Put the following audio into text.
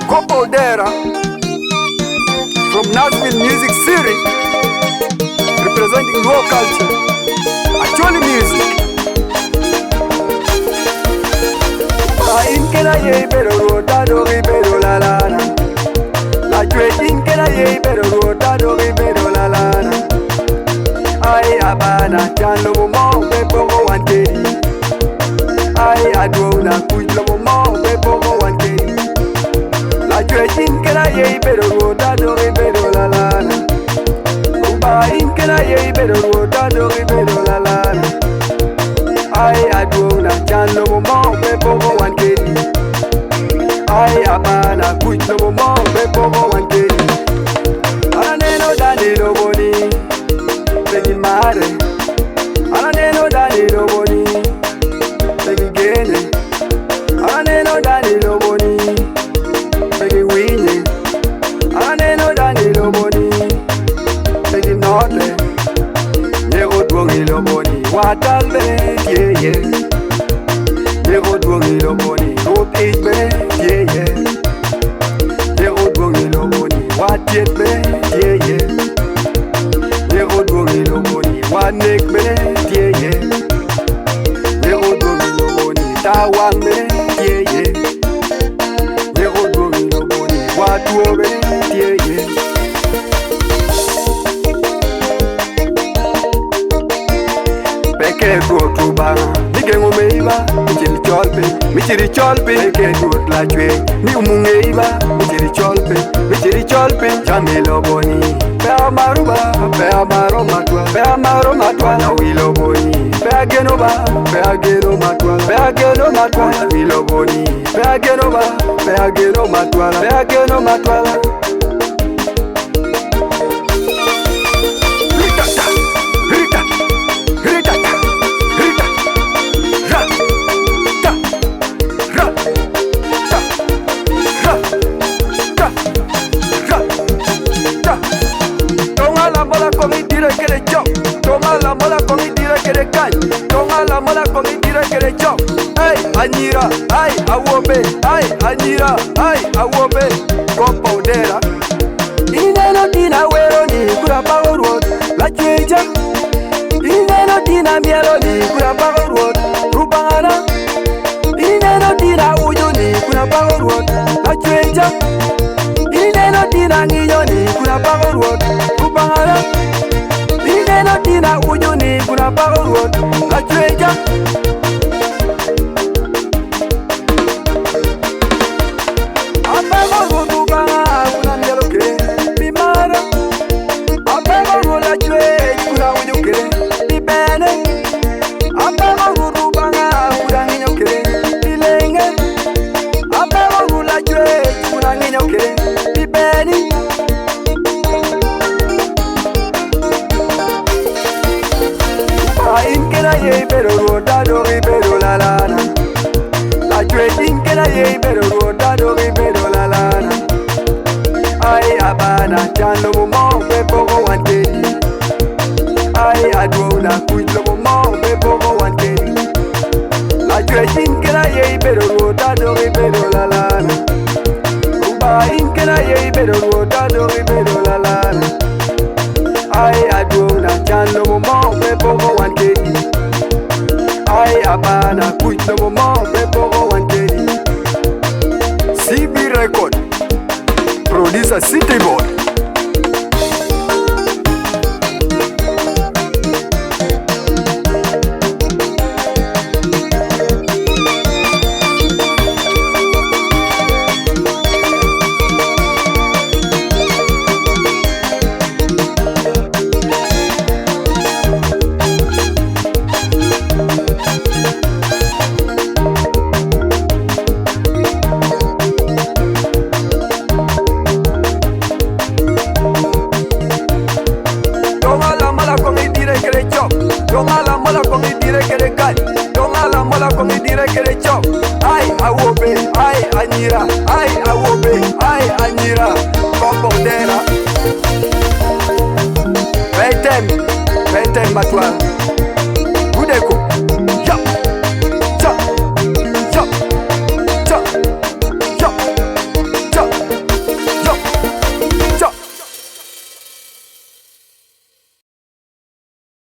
Copodera from Nashville Music City, representing raw culture, actually music. Inkena ye pero rota do pero la lana. La chue inkena ye pero rota do pero la lana. Ai abana chalo mo pe pogo wanteri. Ai adona kuilo mo pe pogo wanteri. La chue inkena ye pero rota do pero la lana. Uba inkena ye pero rota do pero la lana. Ai adona chalo mo pe pogo wanteri. Ai abana kuilo mo pe pogo wanteri. Ananeno danilo boni Pegi mare Ananeno danilo boni Pegi gene Ananeno danilo boni Pegi winye Ananeno danilo boni Pegi note Nyego dwongilo boni Watalbe yeah yeah Nyego dwongilo boni Rop itbe yeah yeah Nyego dwongilo boni Watietbe yeah yeah Nyego dwongilo boni Wanekbe yeah yeah Nyego dwongilo boni Tawangbe yeah yeah Nyego dwongilo boni Watuobe yeah yeah Peke go tubanga Nigengo meiba Michiri cholpe Peke go tlachwe Mi umungeiba Michiri cholpe Chamelo boni Pea maruba Pea maro matwa Na wilo boni Pea geno matwa Na wilo boni Pea geno matwa Toma la mola con mi tira que le chop. Toma la mola con mi tira que le cae. Toma la mola con mi tira que le chop. Ay, Anira, ay, awobe, ay, Anira, ay, awobe. Copodera. Ineno tina wero ni kura power road. La cheja. Ineno tina mielo ni kura power road. Rubangana. Ineno tina uyo ni kura power road. La cheja. Ineno tina ngiyo ni kuna power road. Kupangala. Ineno tina uju ni kuna power road. Achweja. Apego road upanga kuna mjeloke. Bimara. Apego road achwe kuna ujuke. Bibene. Apego road upanga kuna nginyoke. Bilenge. Apego road achwe kuna nginyoke. Bibeni. Inkena ye pero rota do pero la lana. La chue inkena ye pero rota do pero la lana. Ai abana chalo mo pe pogo wanteri. Ai adona kuilo mo pe pogo wanteri. La chue inkena ye pero rota do pero la lana. Uba inkena ye pero rota do pero la lana. Ai adona chalo mo pe pogo wanteri. Ai abana kuilo mo pe pogo wanteri. CB Record Producer City Boy. Toma la mola con mi tire que le cae. Toma la mola con mi tire que le chop. Ay, awobe, ay, Anira, ay, awobe, ay, Anira. Copodera. Vete, matwa.